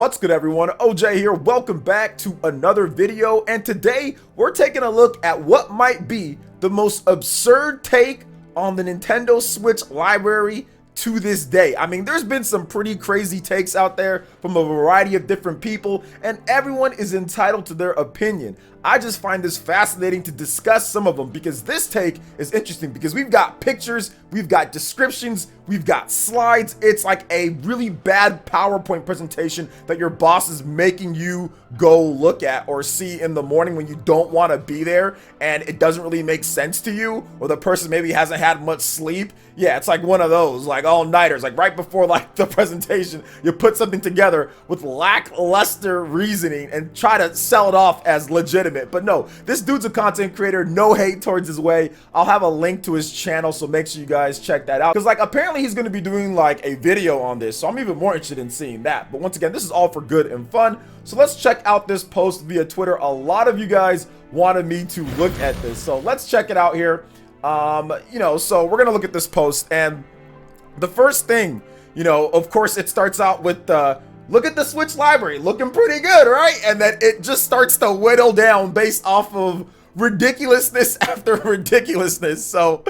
What's good, everyone? OJ here. Welcome back to another video, and today we're taking a look at what might be the most absurd take on the Nintendo Switch library to this day. I mean, there's been some pretty crazy takes out there from a variety of different people, and everyone is entitled to their opinion. I just find this fascinating to discuss some of them because this take is interesting because we've got pictures, we've got descriptions, we've got slides. It's like a really bad PowerPoint presentation that your boss is making you go look at or see in the morning when you don't want to be there and it doesn't really make sense to you, or the person maybe hasn't had much sleep. Yeah, it's like one of those like all-nighters, like right before like the presentation, you put something together with lackluster reasoning and try to sell it off as legitimate. But no, this dude's a content creator, no hate towards his way. I'll have a link to his channel, so make sure you guys check that out, because like apparently he's going to be doing like a video on this, so I'm even more interested in seeing that. But once again, this is all for good and fun, so let's check out this post via Twitter. A lot of you guys wanted me to look at this, so let's check it out here. So we're gonna look at this post, and the first thing, of course, it starts out with look at the Switch library, looking pretty good, right? And then it just starts to whittle down based off of ridiculousness after ridiculousness. So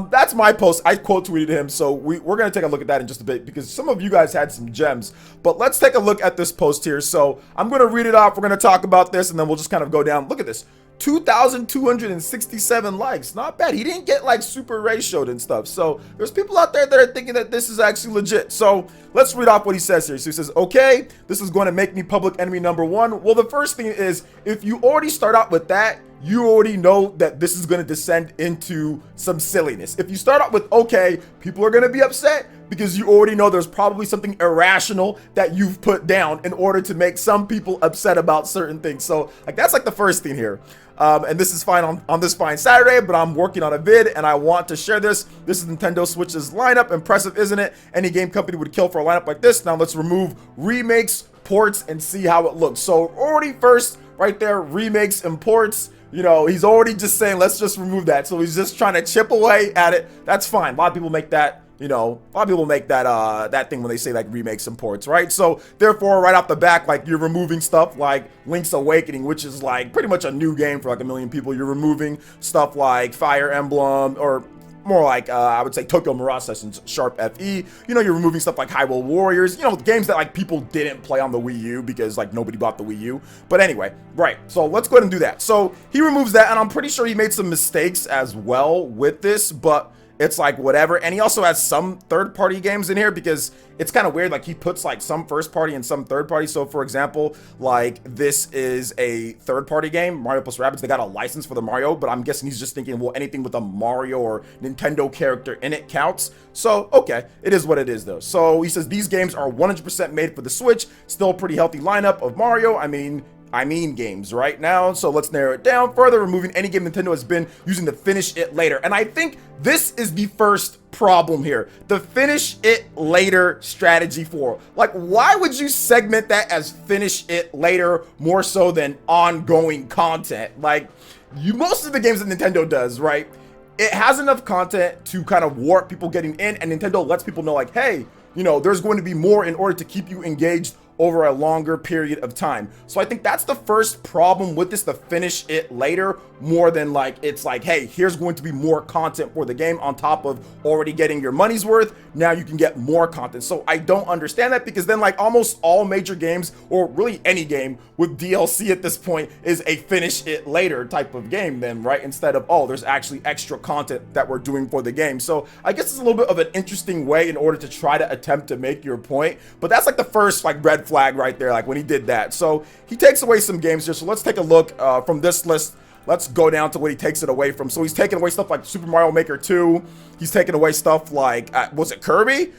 that's my post. I quote tweeted him, so we're gonna take a look at that in just a bit because some of you guys had some gems. But let's take a look at this post here. So I'm gonna read it off, we're gonna talk about this, and then we'll just kind of go down. Look at this. 2,267 likes. Not bad. He didn't get like super ratioed and stuff. So there's people out there that are thinking that this is actually legit. So let's read off what he says here. So he says, okay, this is going to make me public enemy number one. Well, the first thing is, if you already start out with that, you already know that this is going to descend into some silliness. If you start out with, okay, people are going to be upset because you already know there's probably something irrational that you've put down in order to make some people upset about certain things. So like that's like the first thing here. And this is fine on this fine Saturday, but I'm working on a vid and I want to share this. This is Nintendo Switch's lineup. Impressive, isn't it? Any game company would kill for a lineup like this. Now let's remove remakes, ports, and see how it looks. So already first right there, remakes and ports. He's already just saying, let's just remove that. So he's just trying to chip away at it. That's fine. A lot of people make that. A lot of people make that thing when they say like remakes and ports, right? So therefore, right off the back, like you're removing stuff like Link's Awakening, which is like pretty much a new game for like 1 million people. You're removing stuff like Fire Emblem, or more like I would say Tokyo Mirage Sessions, Sharp FE. You're removing stuff like Hyrule Warriors. Games that like people didn't play on the Wii U because like nobody bought the Wii U. But anyway, right. So let's go ahead and do that. So he removes that, and I'm pretty sure he made some mistakes as well with this, but it's like whatever. And he also has some third-party games in here because it's kind of weird. Like he puts like some first-party and some third-party. So for example, like this is a third-party game, Mario plus Rabbids. They got a license for the Mario, but I'm guessing he's just thinking, well, anything with a Mario or Nintendo character in it counts. So okay, it is what it is though. So he says these games are 100% made for the Switch. Still a pretty healthy lineup of Mario. I mean games right now. So let's narrow it down further, removing any game Nintendo has been using to finish it later. And I think this is the first problem here, the finish it later strategy for. Like, why would you segment that as finish it later more so than ongoing content? Like, most of the games that Nintendo does, right, it has enough content to kind of warrant people getting in, and Nintendo lets people know like, hey, there's going to be more in order to keep you engaged over a longer period of time. So I think that's the first problem with this, the finish it later, more than like it's like, hey, here's going to be more content for the game on top of already getting your money's worth. Now you can get more content. So I don't understand that, because then like almost all major games, or really any game with DLC at this point, is a finish it later type of game then, right? Instead of, oh, there's actually extra content that we're doing for the game. So I guess it's a little bit of an interesting way in order to try to attempt to make your point, but that's like the first like red flag right there, like when he did that. So he takes away some games here. So let's take a look from this list. Let's go down to what he takes it away from. So he's taking away stuff like Super Mario Maker 2. He's taking away stuff like, was it Kirby?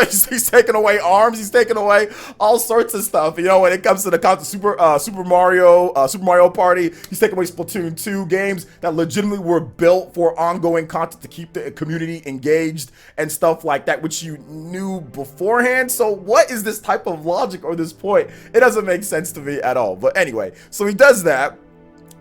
He's taking away ARMS. He's taking away all sorts of stuff. When it comes to the content, Super Mario Party. He's taking away Splatoon 2 games that legitimately were built for ongoing content to keep the community engaged and stuff like that, which you knew beforehand. So what is this type of logic or this point? It doesn't make sense to me at all. But anyway, so he does that.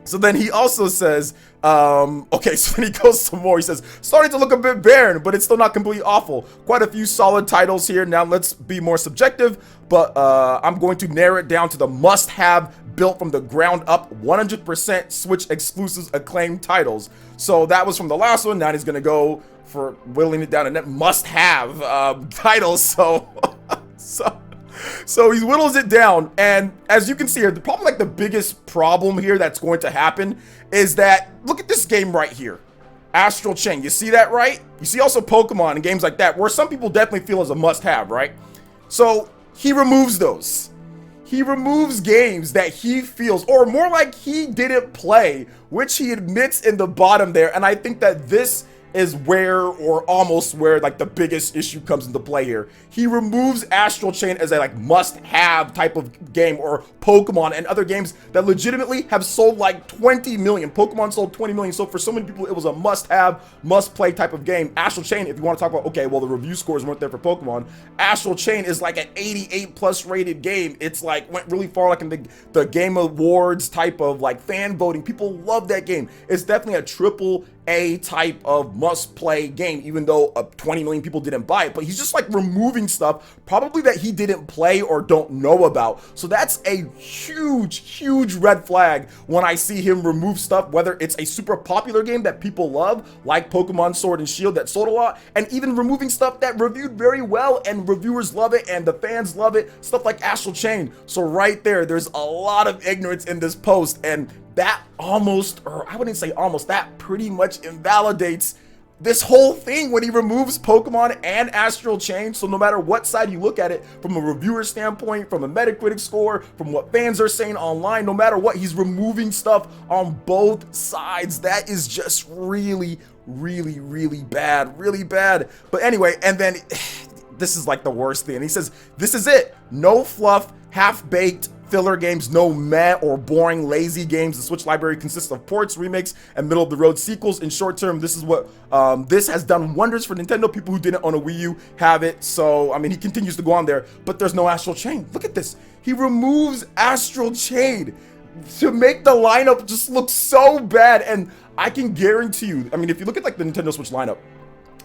So then he also says, okay, so then he goes some more. He says, starting to look a bit barren, but it's still not completely awful. Quite a few solid titles here. Now let's be more subjective, but I'm going to narrow it down to the must-have, built from the ground up, 100% Switch exclusives, acclaimed titles. So that was from the last one. Now he's going to go for whittling it down to must-have titles. So he whittles it down, and as you can see here, the biggest problem here that's going to happen is that, look at this game right here, Astral Chain. You see that, right? You see also Pokemon and games like that, where some people definitely feel as a must-have, right? So he removes those. He removes games that he feels, or more like he didn't play, which he admits in the bottom there, and I think that this is where, or almost where, like the biggest issue comes into play here. He removes Astral Chain as a like must-have type of game, or Pokemon and other games that legitimately have sold like 20 million. Pokemon sold 20 million, so for so many people it was a must-have, must-play type of game. Astral Chain, if you want to talk about, okay, well the review scores weren't there for Pokemon, Astral Chain is like an 88 plus rated game. It's like went really far like in the Game Awards type of like fan voting. People love that game. It's definitely a triple A type of must-play game, even though 20 million people didn't buy it. But he's just like removing stuff probably that he didn't play or don't know about. So that's a huge red flag when I see him remove stuff, whether it's a super popular game that people love, like Pokemon Sword and Shield that sold a lot, and even removing stuff that reviewed very well and reviewers love it and the fans love it, stuff like Astral Chain. So right there's a lot of ignorance in this post, and that almost, or I wouldn't say almost, that pretty much invalidates this whole thing when he removes Pokemon and Astral Chain. So no matter what side you look at it, from a reviewer standpoint, from a Metacritic score, from what fans are saying online, no matter what, he's removing stuff on both sides. That is just really bad, really bad. But anyway, and then this is like the worst thing. He says, this is it. No fluff, half-baked filler games, no meh or boring, lazy games. The Switch library consists of ports, remakes, and middle-of-the-road sequels. In short term, this is what this has done wonders for Nintendo. People who didn't own a Wii U have it. So, I mean, he continues to go on there, but there's no Astral Chain. Look at this. He removes Astral Chain to make the lineup just look so bad. And I can guarantee you, I mean, if you look at like the Nintendo Switch lineup,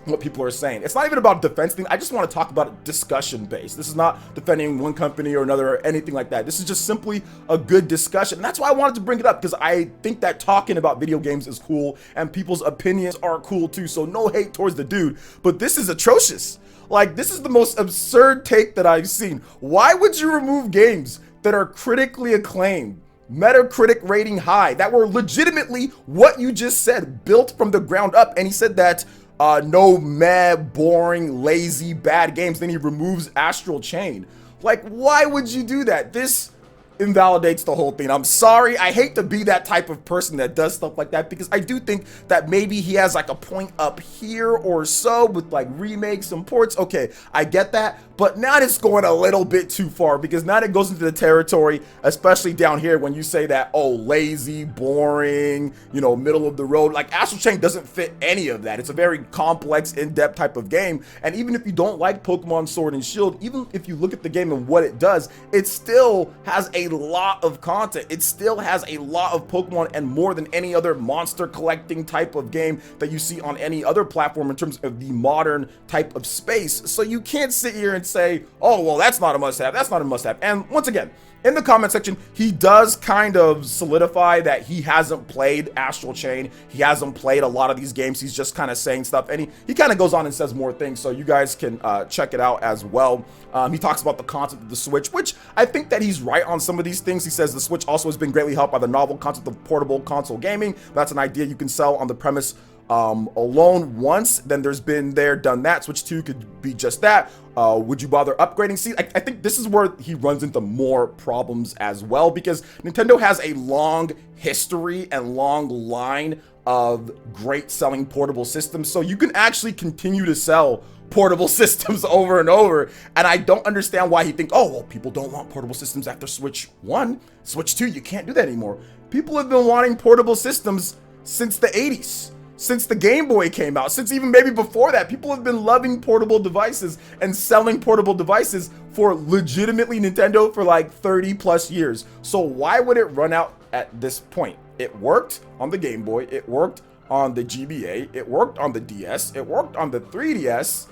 what people are saying, it's not even about defense thing. I just want to talk about it discussion based. This is not defending one company or another or anything like that. This is just simply a good discussion. And that's why I wanted to bring it up, because I think that talking about video games is cool and people's opinions are cool too. So no hate towards the dude, but this is atrocious. Like, this is the most absurd take that I've seen. Why would you remove games that are critically acclaimed, Metacritic rating high, that were legitimately what you just said, built from the ground up? And he said that no meh, boring, lazy, bad games. Then he removes Astral Chain. Like, why would you do that? This invalidates the whole thing. I'm sorry. I hate to be that type of person that does stuff like that, because I do think that maybe he has like a point up here or so with like remakes and ports. Okay, I get that. But now it's going a little bit too far, because now it goes into the territory, especially down here, when you say that, oh, lazy, boring, you know, middle of the road. Like, Astral Chain doesn't fit any of that. It's a very complex, in-depth type of game. And even if you don't like Pokemon Sword and Shield, even if you look at the game and what it does, it still has a lot of content. It still has a lot of Pokemon, and more than any other monster collecting type of game that you see on any other platform in terms of the modern type of space. So you can't sit here and say, oh, well, that's not a must-have, that's not a must-have. And once again, in the comment section, he does kind of solidify that he hasn't played Astral Chain. He hasn't played a lot of these games. He's just kind of saying stuff, and he kind of goes on and says more things, so you guys can check it out as well. He talks about the concept of the Switch, which I think that he's right on some of these things. He says the Switch also has been greatly helped by the novel concept of portable console gaming. That's an idea you can sell on the premise alone once. Then there's been there, done that. Switch 2 could be just that. Would you bother upgrading? See, I think this is where he runs into more problems as well, because Nintendo has a long history and long line of great selling portable systems, so you can actually continue to sell portable systems over and over. And I don't understand why he thinks, oh, well, people don't want portable systems after Switch 1. Switch 2, you can't do that anymore. People have been wanting portable systems since the 80s. Since the Game Boy came out, since even maybe before that, people have been loving portable devices and selling portable devices for legitimately Nintendo for like 30 plus years. So why would it run out at this point? It worked on the Game Boy. It worked on the GBA. It worked on the DS. It worked on the 3DS.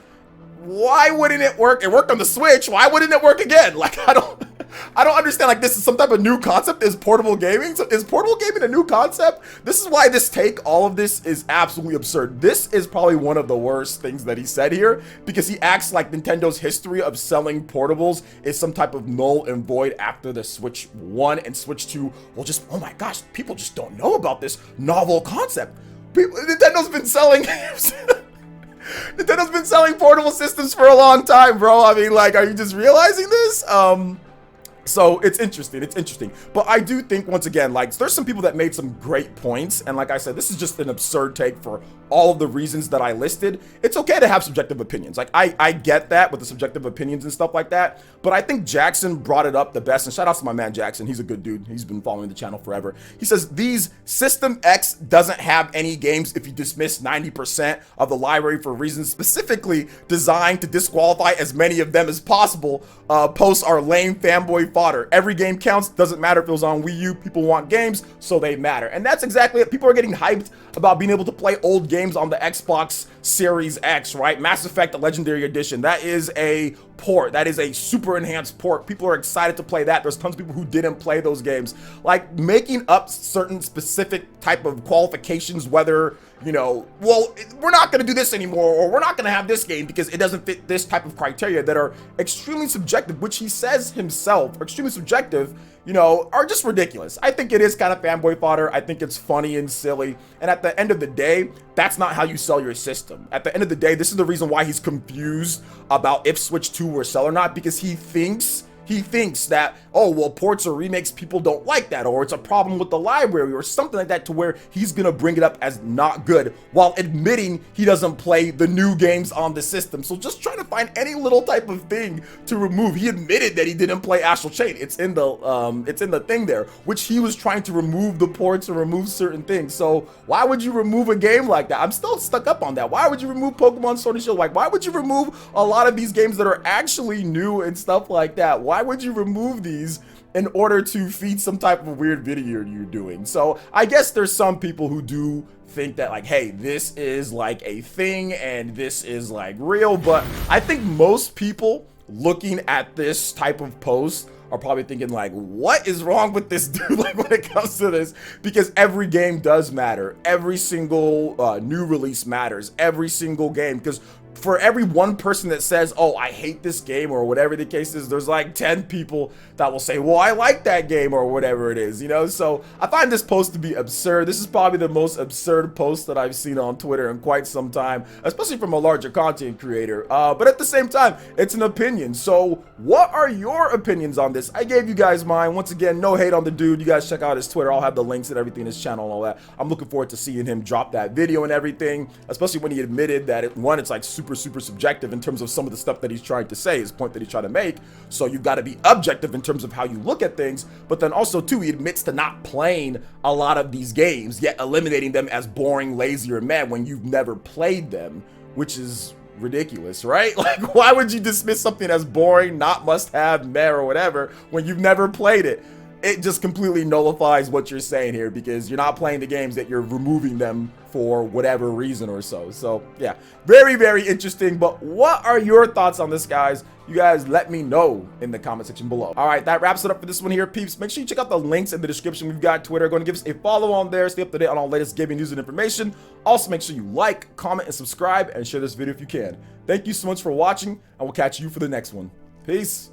Why wouldn't it work? It worked on the Switch. Why wouldn't it work again? Like, I don't understand. Like, this is some type of new concept. Is portable gaming? So is portable gaming a new concept? This is why this take, all of this is absolutely absurd. This is probably one of the worst things that he said here, because he acts like Nintendo's history of selling portables is some type of null and void after the Switch 1 and Switch 2. Well, just, oh my gosh, people just don't know about this novel concept. Nintendo's been selling Nintendo's been selling portable systems for a long time, bro. I mean, like, are you just realizing this? So it's interesting. But I do think, once again, like, there's some people that made some great points. And like I said, this is just an absurd take for all of the reasons that I listed. It's okay to have subjective opinions. Like, I get that with the subjective opinions and stuff like that. But I think Jackson brought it up the best. And shout out to my man, Jackson. He's a good dude. He's been following the channel forever. He says, these System X doesn't have any games if you dismiss 90% of the library for reasons specifically designed to disqualify as many of them as possible. Posts are lame fanboy fodder. Every game counts. Doesn't matter if it was on Wii U. People want games, so they matter. And that's exactly it. People are getting hyped about being able to play old games on the Xbox Series X, right? Mass Effect, the Legendary Edition. That is a port. That is a super enhanced port. People are excited to play that. There's tons of people who didn't play those games. Like, making up certain specific type of qualifications, whether, you know, well, we're not going to do this anymore, or we're not going to have this game because it doesn't fit this type of criteria, that are extremely subjective, which he says himself, extremely subjective, you know, are just ridiculous. I think it is kind of fanboy fodder. I think it's funny and silly. And at the end of the day, that's not how you sell your system. At the end of the day, this is the reason why he's confused about if Switch 2 will sell or not, because he thinks that, oh, well, ports or remakes, people don't like that, or it's a problem with the library or something like that, to where he's gonna bring it up as not good while admitting he doesn't play the new games on the system. So just trying to find any little type of thing to remove. He admitted that he didn't play Astral Chain. It's in the thing there, which he was trying to remove the ports or remove certain things. So why would you remove a game like that? I'm still stuck up on that. Why would you remove Pokemon Sword and Shield? Like, why would you remove a lot of these games that are actually new and stuff like that? Why would you remove these in order to feed some type of weird video you're doing? So I guess there's some people who do think that, like, hey, this is like a thing and this is like real, but I think most people looking at this type of post are probably thinking, like, what is wrong with this dude, like, when it comes to this? Because every game does matter. Every single new release matters. Every single game, because for every one person that says, oh, I hate this game, or whatever the case is, there's like 10 people that will say, well, I like that game, or whatever it is, you know? So I find this post to be absurd. This is probably the most absurd post that I've seen on Twitter in quite some time, especially from a larger content creator. But at the same time, it's an opinion. So what are your opinions on this? I gave you guys mine. Once again, no hate on the dude. You guys check out his Twitter. I'll have the links and everything, his channel and all that. I'm looking forward to seeing him drop that video and everything, especially when he admitted that it's like super subjective in terms of some of the stuff that he's trying to say, his point that he's trying to make. So you've got to be objective in terms of how you look at things. But then also too, he admits to not playing a lot of these games, yet eliminating them as boring, lazy, or meh when you've never played them, which is ridiculous, right? Like, why would you dismiss something as boring, not must have, meh, or whatever when you've never played it? It just completely nullifies what you're saying here, because you're not playing the games, that you're removing them for whatever reason or so. So yeah, very interesting. But what are your thoughts on this, guys? You guys let me know in the comment section below. All right, that wraps it up for this one here, peeps. Make sure you check out the links in the description. We've got Twitter. Go and give us a follow on there. Stay up to date on all latest gaming news and information. Also, make sure you like, comment, and subscribe, and share this video if you can. Thank you so much for watching, and we'll catch you for the next one. Peace.